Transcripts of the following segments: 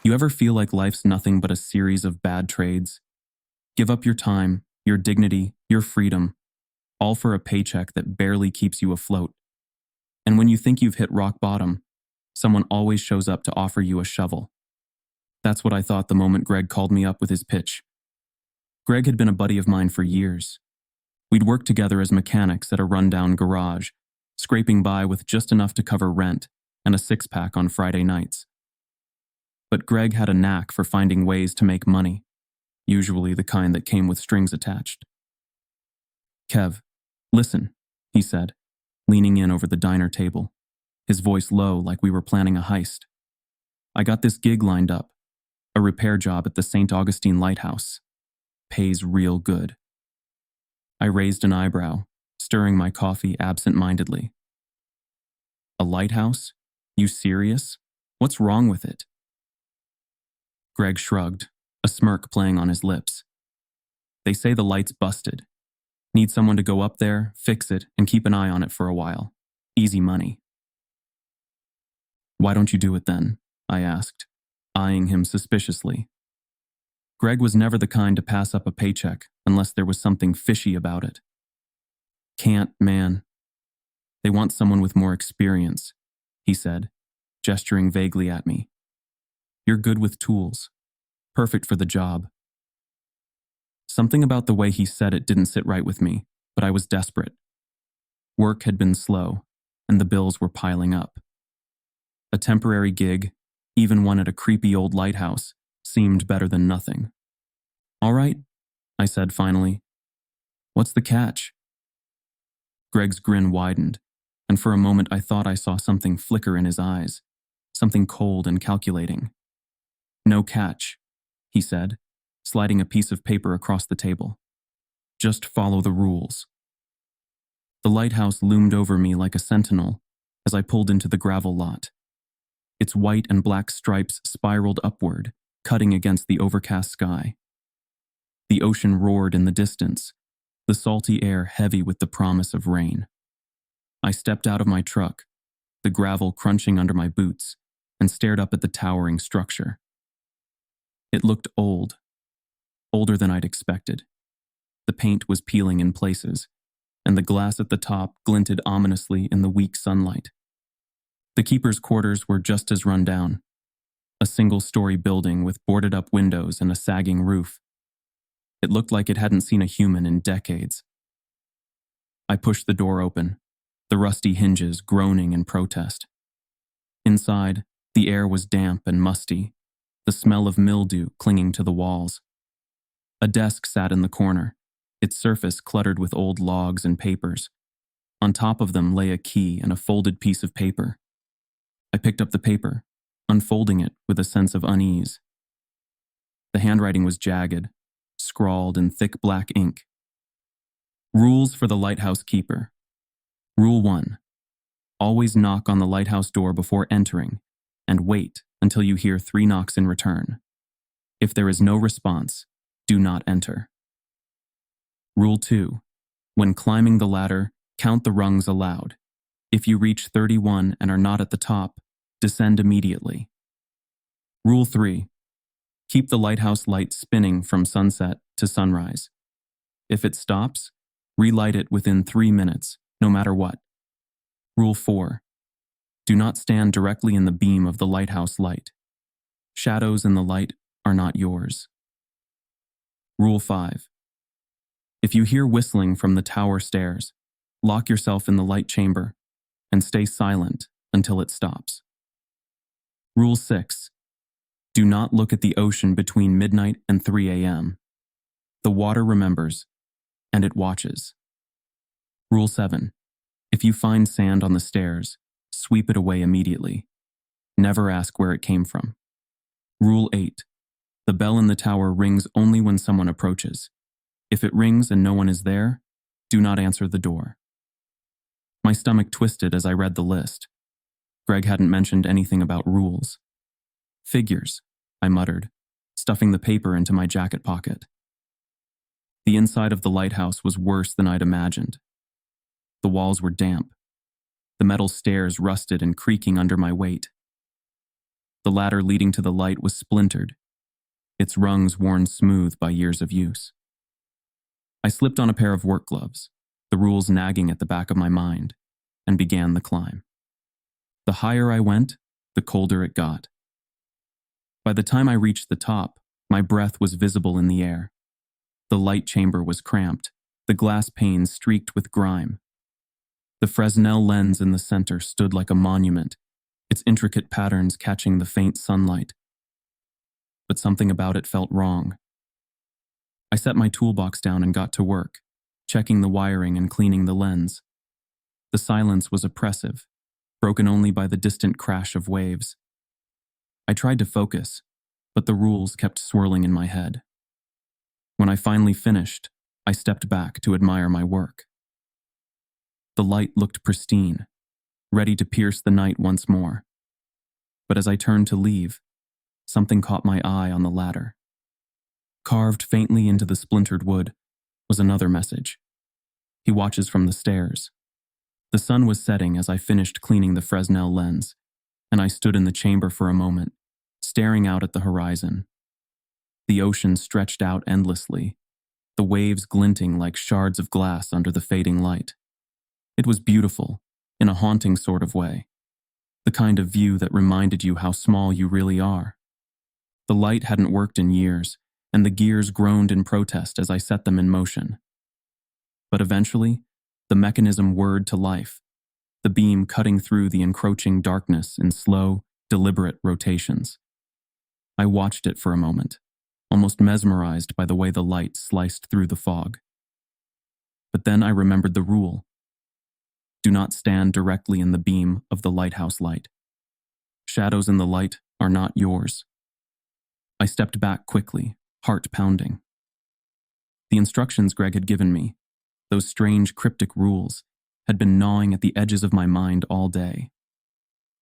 You ever feel like life's nothing but a series of bad trades? Give up your time, your dignity, your freedom, all for a paycheck that barely keeps you afloat. And when you think you've hit rock bottom, someone always shows up to offer you a shovel. That's what I thought the moment Greg called me up with his pitch. Greg had been a buddy of mine for years. We'd worked together as mechanics at a rundown garage, scraping by with just enough to cover rent and a six-pack on Friday nights. But Greg had a knack for finding ways to make money, usually the kind that came with strings attached. "Kev, listen," he said, leaning in over the diner table, his voice low like we were planning a heist. "I got this gig lined up, a repair job at the St. Augustine Lighthouse. Pays real good." I raised an eyebrow, stirring my coffee absent-mindedly. "A lighthouse? You serious? What's wrong with it?" Greg shrugged, a smirk playing on his lips. "They say the light's busted. Need someone to go up there, fix it, and keep an eye on it for a while. Easy money." "Why don't you do it then?" I asked, eyeing him suspiciously. Greg was never the kind to pass up a paycheck unless there was something fishy about it. "Can't, man. They want someone with more experience," he said, gesturing vaguely at me. "You're good with tools. Perfect for the job." Something about the way he said it didn't sit right with me, but I was desperate. Work had been slow, and the bills were piling up. A temporary gig, even one at a creepy old lighthouse, seemed better than nothing. "All right," I said finally. "What's the catch?" Greg's grin widened, and for a moment I thought I saw something flicker in his eyes, something cold and calculating. "No catch," he said, sliding a piece of paper across the table. "Just follow the rules." The lighthouse loomed over me like a sentinel as I pulled into the gravel lot. Its white and black stripes spiraled upward, cutting against the overcast sky. The ocean roared in the distance, the salty air heavy with the promise of rain. I stepped out of my truck, the gravel crunching under my boots, and stared up at the towering structure. It looked old, older than I'd expected. The paint was peeling in places, and the glass at the top glinted ominously in the weak sunlight. The keeper's quarters were just as run down, a single-story building with boarded-up windows and a sagging roof. It looked like it hadn't seen a human in decades. I pushed the door open, the rusty hinges groaning in protest. Inside, the air was damp and musty, the smell of mildew clinging to the walls. A desk sat in the corner, its surface cluttered with old logs and papers. On top of them lay a key and a folded piece of paper. I picked up the paper, unfolding it with a sense of unease. The handwriting was jagged, scrawled in thick black ink. "Rules for the lighthouse keeper. Rule 1. Always knock on the lighthouse door before entering, and wait until you hear 3 knocks in return. If there is no response, do not enter. Rule 2. When climbing the ladder, count the rungs aloud. If you reach 31 and are not at the top, descend immediately. Rule 3. Keep the lighthouse light spinning from sunset to sunrise. If it stops, relight it within 3 minutes, no matter what. Rule 4. Do not stand directly in the beam of the lighthouse light. Shadows in the light are not yours. Rule 5. If you hear whistling from the tower stairs, lock yourself in the light chamber and stay silent until it stops. Rule 6. Do not look at the ocean between midnight and 3 a.m. The water remembers, and it watches. Rule 7. If you find sand on the stairs, sweep it away immediately. Never ask where it came from. Rule 8. The bell in the tower rings only when someone approaches. If it rings and no one is there, do not answer the door. My stomach twisted as I read the list. Greg hadn't mentioned anything about rules. "Figures," I muttered, stuffing the paper into my jacket pocket. The inside of the lighthouse was worse than I'd imagined. The walls were damp, the metal stairs rusted and creaking under my weight. The ladder leading to the light was splintered, its rungs worn smooth by years of use. I slipped on a pair of work gloves, the rules nagging at the back of my mind, and began the climb. The higher I went, the colder it got. By the time I reached the top, my breath was visible in the air. The light chamber was cramped, the glass panes streaked with grime. The Fresnel lens in the center stood like a monument, its intricate patterns catching the faint sunlight. But something about it felt wrong. I set my toolbox down and got to work, checking the wiring and cleaning the lens. The silence was oppressive, broken only by the distant crash of waves. I tried to focus, but the rules kept swirling in my head. When I finally finished, I stepped back to admire my work. The light looked pristine, ready to pierce the night once more. But as I turned to leave, something caught my eye on the ladder. Carved faintly into the splintered wood was another message. He watches from the stairs. The sun was setting as I finished cleaning the Fresnel lens, and I stood in the chamber for a moment, staring out at the horizon. The ocean stretched out endlessly, the waves glinting like shards of glass under the fading light. It was beautiful, in a haunting sort of way, the kind of view that reminded you how small you really are. The light hadn't worked in years, and the gears groaned in protest as I set them in motion. But eventually, the mechanism whirred to life, the beam cutting through the encroaching darkness in slow, deliberate rotations. I watched it for a moment, almost mesmerized by the way the light sliced through the fog. But then I remembered the rule. Do not stand directly in the beam of the lighthouse light. Shadows in the light are not yours. I stepped back quickly, heart pounding. The instructions Greg had given me, those strange cryptic rules, had been gnawing at the edges of my mind all day.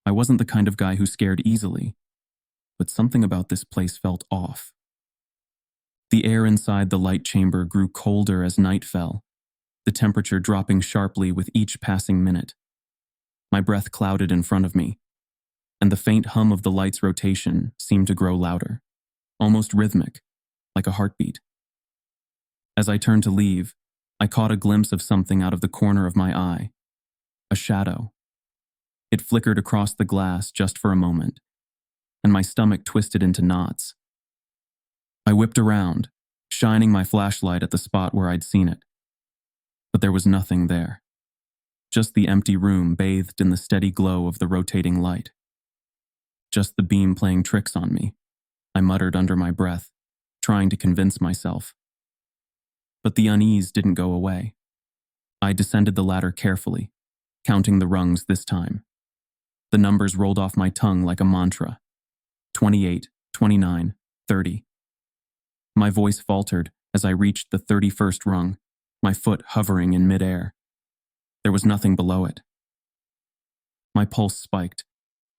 I wasn't the kind of guy who scared easily, but something about this place felt off. The air inside the light chamber grew colder as night fell, the temperature dropping sharply with each passing minute. My breath clouded in front of me, and the faint hum of the light's rotation seemed to grow louder, almost rhythmic, like a heartbeat. As I turned to leave, I caught a glimpse of something out of the corner of my eye, a shadow. It flickered across the glass just for a moment, and my stomach twisted into knots. I whipped around, shining my flashlight at the spot where I'd seen it. But there was nothing there. Just the empty room bathed in the steady glow of the rotating light. Just the beam playing tricks on me, I muttered under my breath, trying to convince myself. But the unease didn't go away. I descended the ladder carefully, counting the rungs this time. The numbers rolled off my tongue like a mantra. 28, 29, 30. My voice faltered as I reached the 31st rung, my foot hovering in midair. There was nothing below it. My pulse spiked,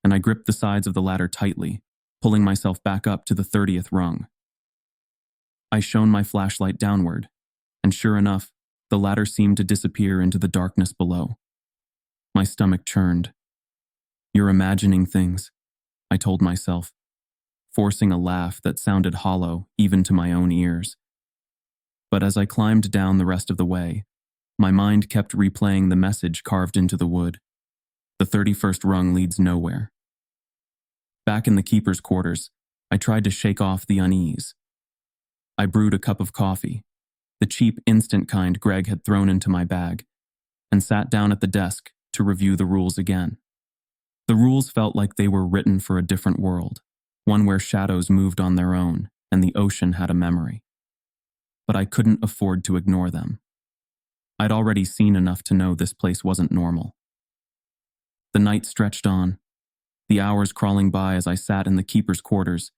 and I gripped the sides of the ladder tightly, pulling myself back up to the 30th rung. I shone my flashlight downward, and sure enough, the ladder seemed to disappear into the darkness below. My stomach churned. You're imagining things, I told myself, forcing a laugh that sounded hollow even to my own ears. But as I climbed down the rest of the way, my mind kept replaying the message carved into the wood. The 31st rung leads nowhere. Back in the keeper's quarters, I tried to shake off the unease. I brewed a cup of coffee, the cheap instant kind Greg had thrown into my bag, and sat down at the desk to review the rules again. The rules felt like they were written for a different world, one where shadows moved on their own and the ocean had a memory. But I couldn't afford to ignore them. I'd already seen enough to know this place wasn't normal. The night stretched on, the hours crawling by as I sat in the keeper's quarters,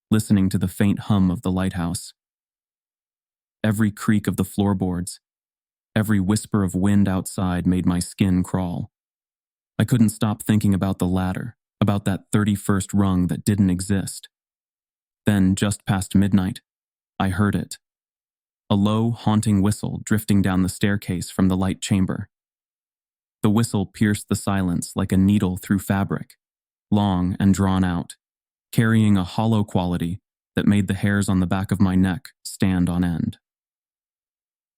listening to the faint hum of the lighthouse. Every creak of the floorboards, every whisper of wind outside made my skin crawl. I couldn't stop thinking about the ladder, about that 31st rung that didn't exist. Then, just past midnight, I heard it. A low, haunting whistle drifting down the staircase from the light chamber. The whistle pierced the silence like a needle through fabric, long and drawn out, carrying a hollow quality that made the hairs on the back of my neck stand on end.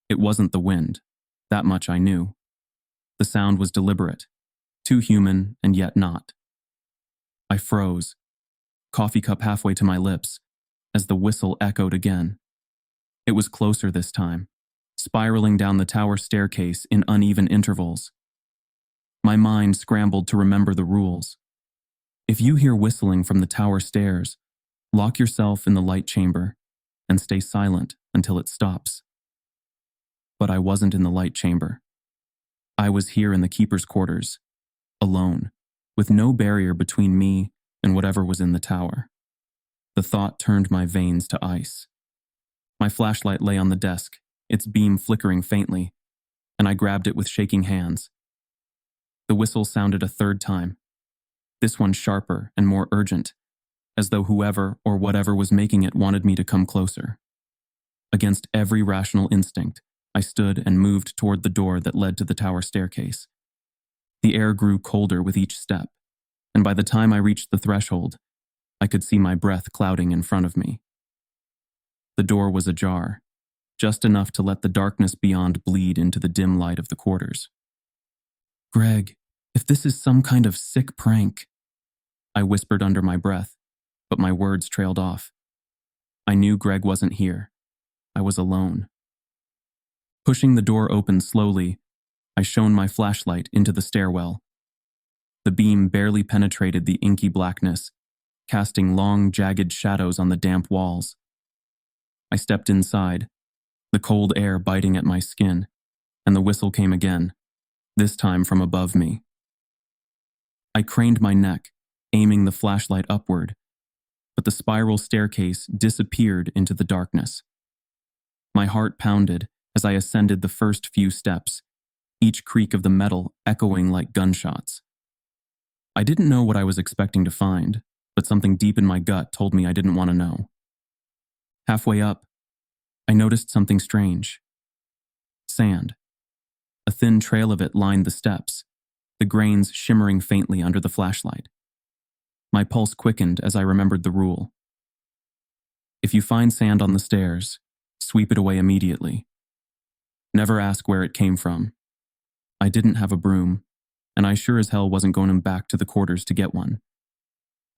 It wasn't the wind, that much I knew. The sound was deliberate, too human and yet not. I froze, coffee cup halfway to my lips, as the whistle echoed again. It was closer this time, spiraling down the tower staircase in uneven intervals. My mind scrambled to remember the rules. If you hear whistling from the tower stairs, lock yourself in the light chamber and stay silent until it stops. But I wasn't in the light chamber. I was here in the keeper's quarters, alone, with no barrier between me and whatever was in the tower. The thought turned my veins to ice. My flashlight lay on the desk, its beam flickering faintly, and I grabbed it with shaking hands. The whistle sounded a third time, this one sharper and more urgent, as though whoever or whatever was making it wanted me to come closer. Against every rational instinct, I stood and moved toward the door that led to the tower staircase. The air grew colder with each step, and by the time I reached the threshold, I could see my breath clouding in front of me. The door was ajar, just enough to let the darkness beyond bleed into the dim light of the quarters. "Greg, if this is some kind of sick prank," I whispered under my breath, but my words trailed off. I knew Greg wasn't here. I was alone. Pushing the door open slowly, I shone my flashlight into the stairwell. The beam barely penetrated the inky blackness, casting long, jagged shadows on the damp walls. I stepped inside, the cold air biting at my skin, and the whistle came again, this time from above me. I craned my neck, aiming the flashlight upward, but the spiral staircase disappeared into the darkness. My heart pounded as I ascended the first few steps, each creak of the metal echoing like gunshots. I didn't know what I was expecting to find, but something deep in my gut told me I didn't want to know. Halfway up, I noticed something strange. Sand. A thin trail of it lined the steps, the grains shimmering faintly under the flashlight. My pulse quickened as I remembered the rule. If you find sand on the stairs, sweep it away immediately. Never ask where it came from. I didn't have a broom, and I sure as hell wasn't going back to the quarters to get one.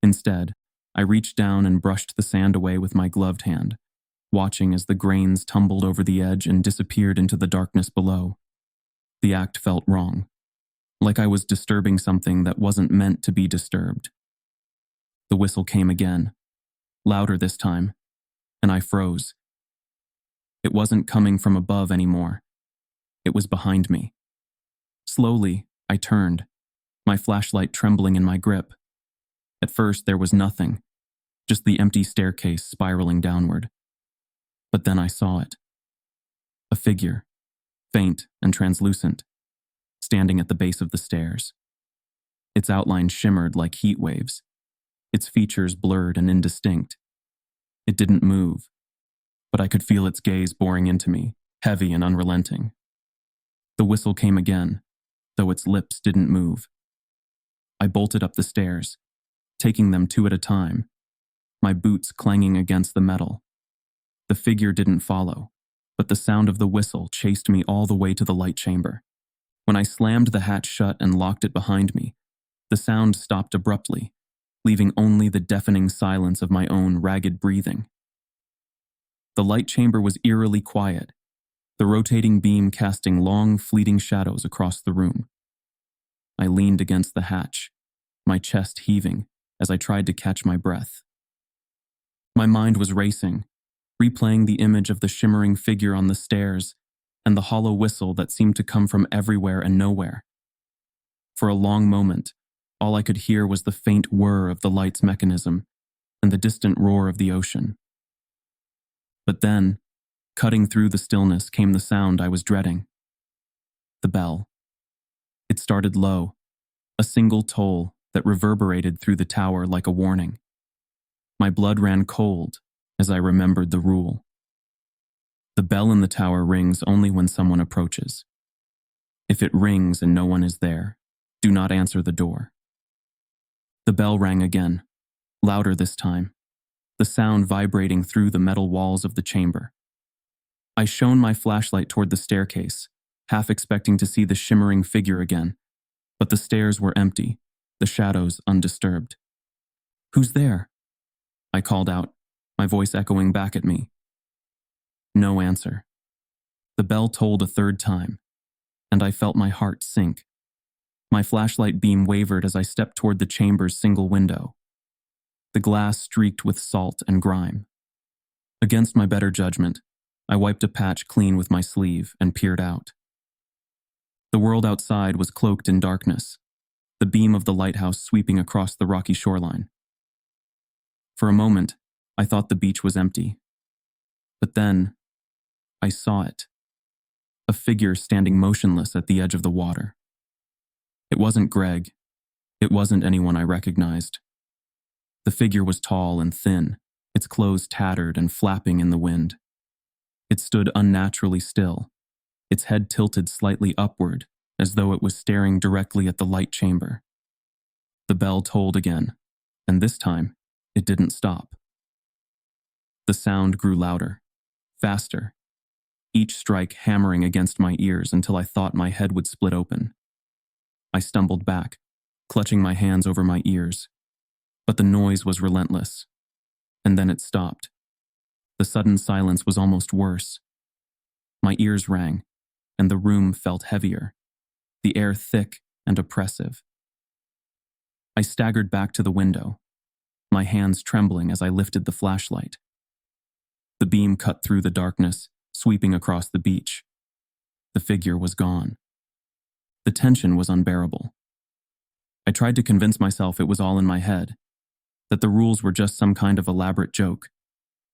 Instead, I reached down and brushed the sand away with my gloved hand, watching as the grains tumbled over the edge and disappeared into the darkness below. The act felt wrong, like I was disturbing something that wasn't meant to be disturbed. The whistle came again, louder this time, and I froze. It wasn't coming from above anymore. It was behind me. Slowly, I turned, my flashlight trembling in my grip. At first, there was nothing, just the empty staircase spiraling downward. But then I saw it. A figure, faint and translucent, standing at the base of the stairs. Its outline shimmered like heat waves, its features blurred and indistinct. It didn't move, but I could feel its gaze boring into me, heavy and unrelenting. The whistle came again, though its lips didn't move. I bolted up the stairs, taking them two at a time, my boots clanging against the metal. The figure didn't follow, but the sound of the whistle chased me all the way to the light chamber. When I slammed the hatch shut and locked it behind me, the sound stopped abruptly, leaving only the deafening silence of my own ragged breathing. The light chamber was eerily quiet, the rotating beam casting long, fleeting shadows across the room. I leaned against the hatch, my chest heaving as I tried to catch my breath. My mind was racing, replaying the image of the shimmering figure on the stairs and the hollow whistle that seemed to come from everywhere and nowhere. For a long moment, all I could hear was the faint whir of the light's mechanism and the distant roar of the ocean. But then, cutting through the stillness came the sound I was dreading. The bell. It started low, a single toll that reverberated through the tower like a warning. My blood ran cold as I remembered the rule. The bell in the tower rings only when someone approaches. If it rings and no one is there, do not answer the door. The bell rang again, louder this time, the sound vibrating through the metal walls of the chamber. I shone my flashlight toward the staircase, half expecting to see the shimmering figure again, but the stairs were empty, the shadows undisturbed. "Who's there?" I called out, my voice echoing back at me. No answer. The bell tolled a third time, and I felt my heart sink. My flashlight beam wavered as I stepped toward the chamber's single window. The glass streaked with salt and grime. Against my better judgment, I wiped a patch clean with my sleeve and peered out. The world outside was cloaked in darkness, the beam of the lighthouse sweeping across the rocky shoreline. For a moment, I thought the beach was empty. But then, I saw it. A figure standing motionless at the edge of the water. It wasn't Greg. It wasn't anyone I recognized. The figure was tall and thin, its clothes tattered and flapping in the wind. It stood unnaturally still, its head tilted slightly upward, as though it was staring directly at the light chamber. The bell tolled again, and this time, it didn't stop. The sound grew louder, faster, each strike hammering against my ears until I thought my head would split open. I stumbled back, clutching my hands over my ears, but the noise was relentless, and then it stopped. The sudden silence was almost worse. My ears rang, and the room felt heavier, the air thick and oppressive. I staggered back to the window, my hands trembling as I lifted the flashlight. The beam cut through the darkness, sweeping across the beach. The figure was gone. The tension was unbearable. I tried to convince myself it was all in my head, that the rules were just some kind of elaborate joke,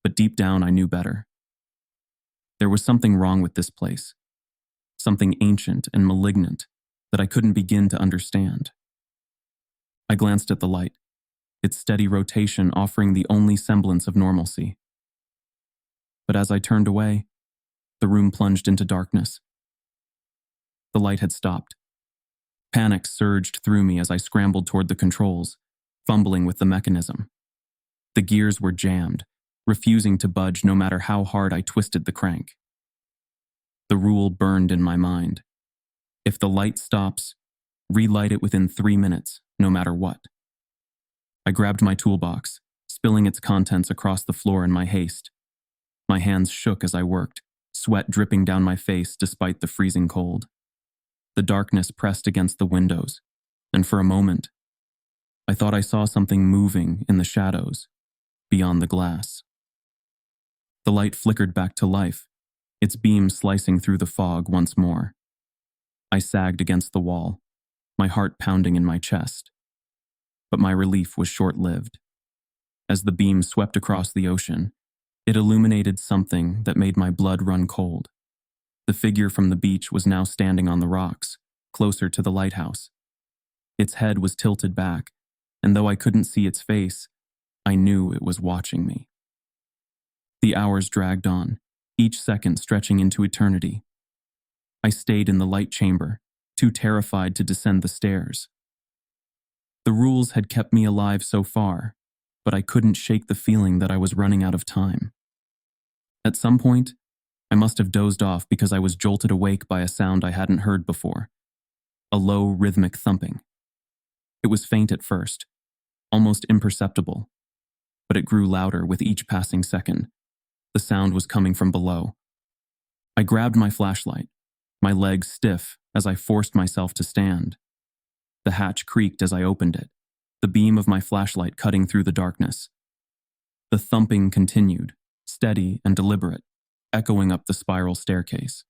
but deep down I knew better. There was something wrong with this place, something ancient and malignant that I couldn't begin to understand. I glanced at the light, its steady rotation offering the only semblance of normalcy. But as I turned away, the room plunged into darkness. The light had stopped. Panic surged through me as I scrambled toward the controls, fumbling with the mechanism. The gears were jammed, refusing to budge no matter how hard I twisted the crank. The rule burned in my mind. If the light stops, relight it within 3 minutes, no matter what. I grabbed my toolbox, spilling its contents across the floor in my haste. My hands shook as I worked, sweat dripping down my face despite the freezing cold. The darkness pressed against the windows, and for a moment, I thought I saw something moving in the shadows, beyond the glass. The light flickered back to life, its beam slicing through the fog once more. I sagged against the wall, my heart pounding in my chest. But my relief was short-lived. As the beam swept across the ocean, it illuminated something that made my blood run cold. The figure from the beach was now standing on the rocks, closer to the lighthouse. Its head was tilted back, and though I couldn't see its face, I knew it was watching me. The hours dragged on, each second stretching into eternity. I stayed in the light chamber, too terrified to descend the stairs. The rules had kept me alive so far, but I couldn't shake the feeling that I was running out of time. At some point, I must have dozed off because I was jolted awake by a sound I hadn't heard before. A low, rhythmic thumping. It was faint at first, almost imperceptible, but it grew louder with each passing second. The sound was coming from below. I grabbed my flashlight, my legs stiff as I forced myself to stand. The hatch creaked as I opened it, the beam of my flashlight cutting through the darkness. The thumping continued, steady and deliberate, echoing up the spiral staircase.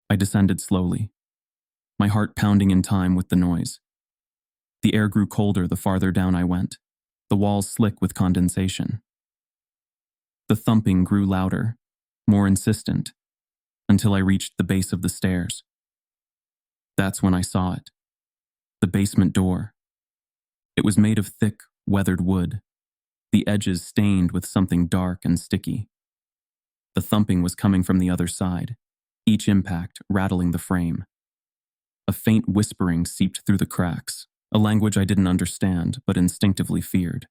I descended slowly, my heart pounding in time with the noise. The air grew colder the farther down I went, the walls slick with condensation. The thumping grew louder, more insistent, until I reached the base of the stairs. That's when I saw it. The basement door. It was made of thick, weathered wood, the edges stained with something dark and sticky. The thumping was coming from the other side, each impact rattling the frame. A faint whispering seeped through the cracks, a language I didn't understand but instinctively feared.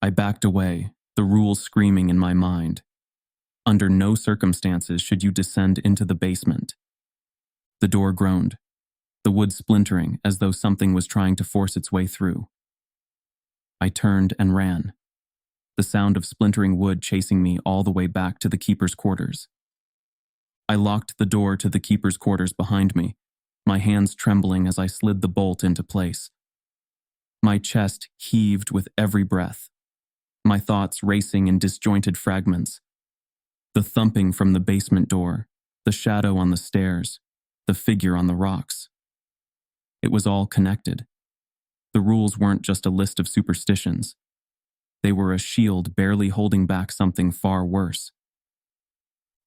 I backed away, the rules screaming in my mind. Under no circumstances should you descend into the basement. The door groaned, the wood splintering as though something was trying to force its way through. I turned and ran, the sound of splintering wood chasing me all the way back to the keeper's quarters. I locked the door to the keeper's quarters behind me, my hands trembling as I slid the bolt into place. My chest heaved with every breath, my thoughts racing in disjointed fragments. The thumping from the basement door, the shadow on the stairs, the figure on the rocks. It was all connected. The rules weren't just a list of superstitions. They were a shield barely holding back something far worse.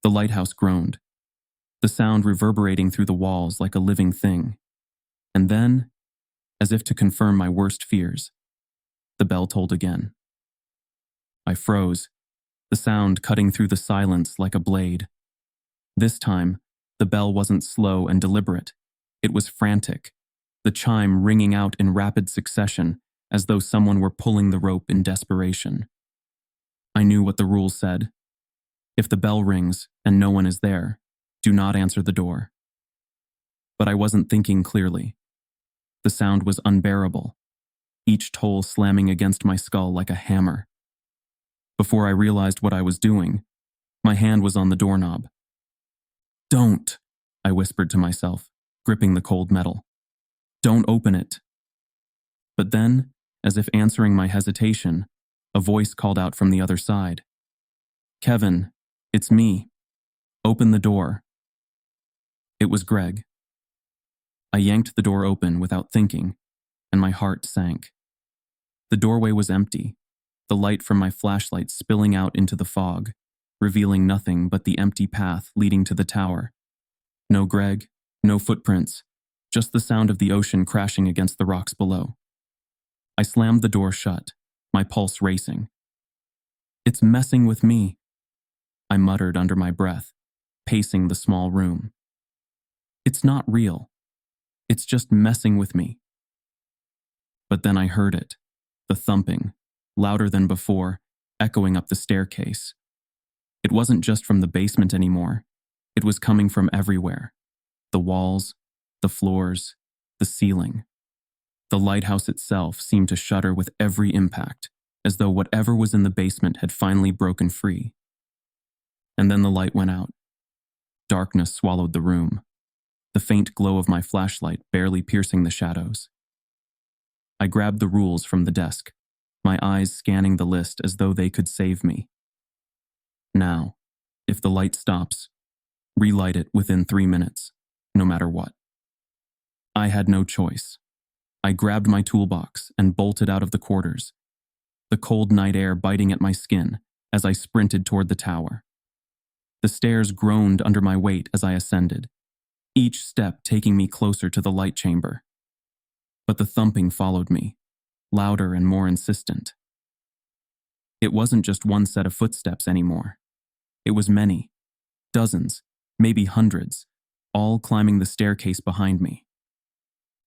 The lighthouse groaned, the sound reverberating through the walls like a living thing. And then, as if to confirm my worst fears, the bell tolled again. I froze, the sound cutting through the silence like a blade. This time, the bell wasn't slow and deliberate. It was frantic, the chime ringing out in rapid succession as though someone were pulling the rope in desperation. I knew what the rules said. If the bell rings and no one is there, do not answer the door. But I wasn't thinking clearly. The sound was unbearable, each toll slamming against my skull like a hammer. Before I realized what I was doing, my hand was on the doorknob. "Don't," I whispered to myself, gripping the cold metal. "Don't open it." But then, as if answering my hesitation, a voice called out from the other side. "Kevin, it's me. Open the door." It was Greg. I yanked the door open without thinking, and my heart sank. The doorway was empty, the light from my flashlight spilling out into the fog, revealing nothing but the empty path leading to the tower. No Greg, no footprints, just the sound of the ocean crashing against the rocks below. I slammed the door shut, my pulse racing. "It's messing with me," I muttered under my breath, pacing the small room. "It's not real. It's just messing with me." But then I heard it, the thumping, louder than before, echoing up the staircase. It wasn't just from the basement anymore. It was coming from everywhere. The walls, the floors, the ceiling. The lighthouse itself seemed to shudder with every impact, as though whatever was in the basement had finally broken free. And then the light went out. Darkness swallowed the room, the faint glow of my flashlight barely piercing the shadows. I grabbed the rules from the desk, my eyes scanning the list as though they could save me. Now, if the light stops, relight it within 3 minutes, no matter what. I had no choice. I grabbed my toolbox and bolted out of the quarters, the cold night air biting at my skin as I sprinted toward the tower. The stairs groaned under my weight as I ascended, each step taking me closer to the light chamber. But the thumping followed me, louder and more insistent. It wasn't just one set of footsteps anymore. It was many, dozens, maybe hundreds, all climbing the staircase behind me.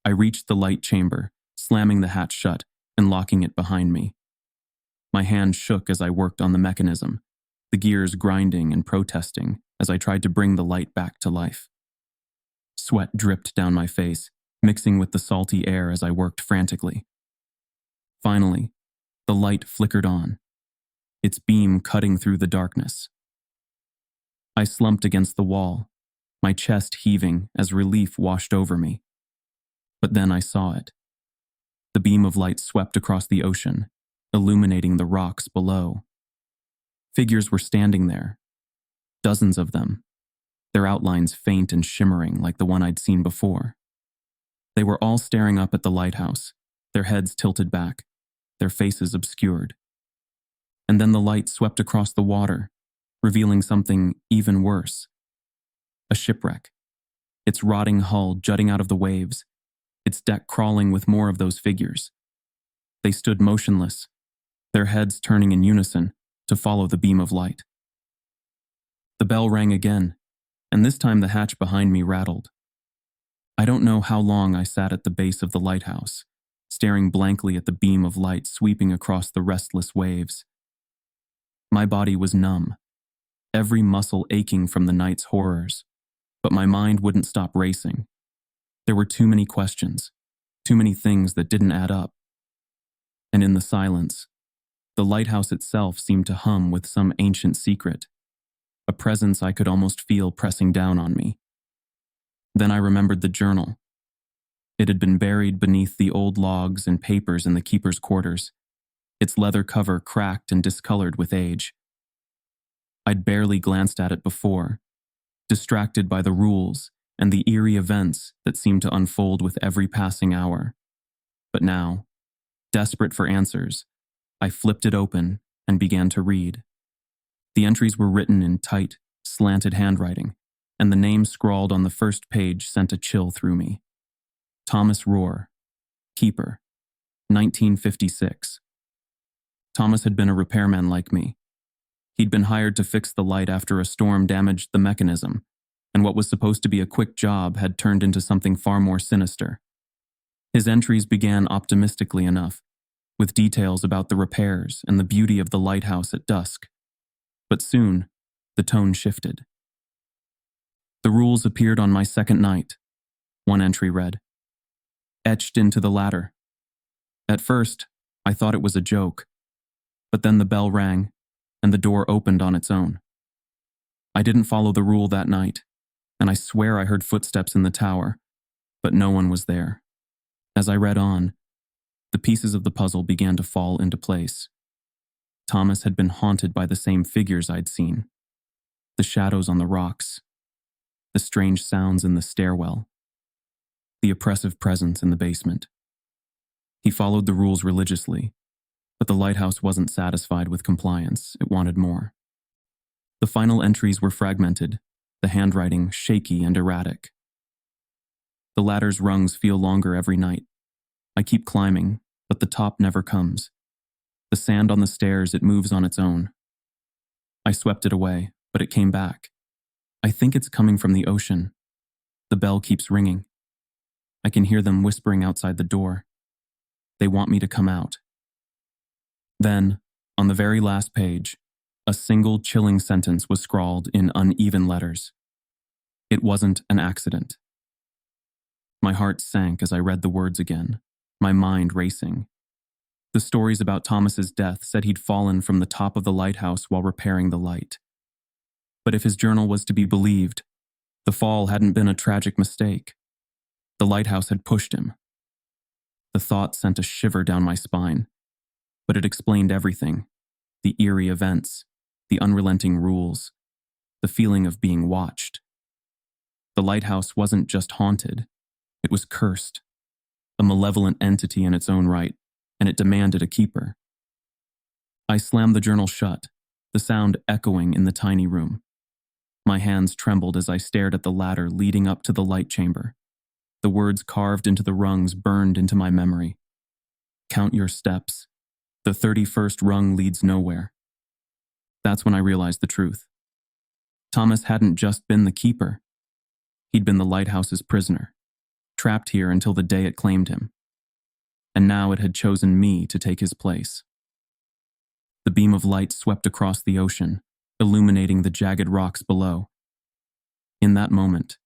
I reached the light chamber, slamming the hatch shut and locking it behind me. My hand shook as I worked on the mechanism, the gears grinding and protesting as I tried to bring the light back to life. Sweat dripped down my face, mixing with the salty air as I worked frantically. Finally, the light flickered on, its beam cutting through the darkness. I slumped against the wall, my chest heaving as relief washed over me. But then I saw it. The beam of light swept across the ocean, illuminating the rocks below. Figures were standing there, dozens of them, their outlines faint and shimmering like the one I'd seen before. They were all staring up at the lighthouse, their heads tilted back, their faces obscured. And then the light swept across the water, revealing something even worse. A shipwreck, its rotting hull jutting out of the waves, its deck crawling with more of those figures. They stood motionless, their heads turning in unison to follow the beam of light. The bell rang again, and this time the hatch behind me rattled. I don't know how long I sat at the base of the lighthouse, staring blankly at the beam of light sweeping across the restless waves. My body was numb, every muscle aching from the night's horrors, but my mind wouldn't stop racing. There were too many questions, too many things that didn't add up. And in the silence, the lighthouse itself seemed to hum with some ancient secret, a presence I could almost feel pressing down on me. Then I remembered the journal. It had been buried beneath the old logs and papers in the keeper's quarters, its leather cover cracked and discolored with age. I'd barely glanced at it before, distracted by the rules and the eerie events that seemed to unfold with every passing hour. But now, desperate for answers, I flipped it open and began to read. The entries were written in tight, slanted handwriting, and the name scrawled on the first page sent a chill through me. Thomas Rohr, Keeper, 1956. Thomas had been a repairman like me. He'd been hired to fix the light after a storm damaged the mechanism, and what was supposed to be a quick job had turned into something far more sinister. His entries began optimistically enough, with details about the repairs and the beauty of the lighthouse at dusk. But soon, the tone shifted. The rules appeared on my second night, one entry read, etched into the ladder. At first, I thought it was a joke, but then the bell rang, and the door opened on its own. I didn't follow the rule that night, and I swear I heard footsteps in the tower, but no one was there. As I read on, the pieces of the puzzle began to fall into place. Thomas had been haunted by the same figures I'd seen. The shadows on the rocks, the strange sounds in the stairwell, the oppressive presence in the basement. He followed the rules religiously, but the lighthouse wasn't satisfied with compliance. It wanted more. The final entries were fragmented, the handwriting shaky and erratic. The ladder's rungs feel longer every night. I keep climbing, but the top never comes. The sand on the stairs, it moves on its own. I swept it away, but it came back. I think it's coming from the ocean. The bell keeps ringing. I can hear them whispering outside the door. They want me to come out. Then, on the very last page, a single chilling sentence was scrawled in uneven letters. It wasn't an accident. My heart sank as I read the words again, my mind racing. The stories about Thomas's death said he'd fallen from the top of the lighthouse while repairing the light. But if his journal was to be believed, the fall hadn't been a tragic mistake. The lighthouse had pushed him. The thought sent a shiver down my spine, but it explained everything: the eerie events, the unrelenting rules, the feeling of being watched. The lighthouse wasn't just haunted, it was cursed, a malevolent entity in its own right, and it demanded a keeper. I slammed the journal shut, the sound echoing in the tiny room. My hands trembled as I stared at the ladder leading up to the light chamber. The words carved into the rungs burned into my memory. Count your steps. The 31st rung leads nowhere. That's when I realized the truth. Thomas hadn't just been the keeper. He'd been the lighthouse's prisoner, trapped here until the day it claimed him. And now it had chosen me to take his place. The beam of light swept across the ocean, illuminating the jagged rocks below. In that moment,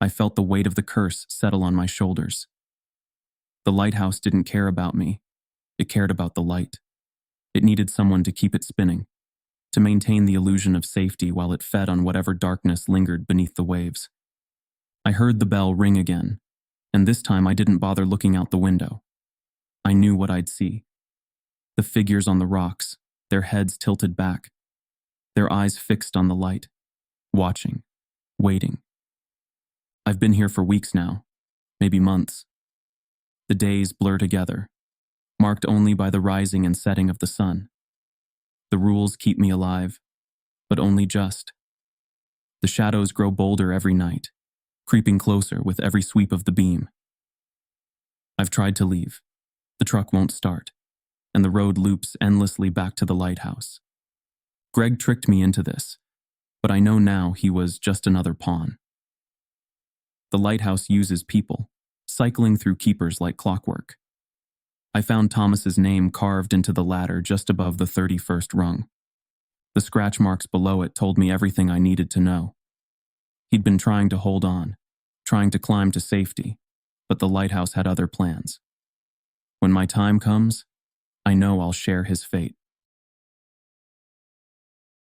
I felt the weight of the curse settle on my shoulders. The lighthouse didn't care about me. It cared about the light. It needed someone to keep it spinning, to maintain the illusion of safety while it fed on whatever darkness lingered beneath the waves. I heard the bell ring again, and this time I didn't bother looking out the window. I knew what I'd see. The figures on the rocks, their heads tilted back, their eyes fixed on the light, watching, waiting. I've been here for weeks now, maybe months. The days blur together, marked only by the rising and setting of the sun. The rules keep me alive, but only just. The shadows grow bolder every night, creeping closer with every sweep of the beam. I've tried to leave. The truck won't start, and the road loops endlessly back to the lighthouse. Greg tricked me into this, but I know now he was just another pawn. The lighthouse uses people, cycling through keepers like clockwork. I found Thomas's name carved into the ladder just above the 31st rung. The scratch marks below it told me everything I needed to know. He'd been trying to hold on, trying to climb to safety, but the lighthouse had other plans. When my time comes, I know I'll share his fate.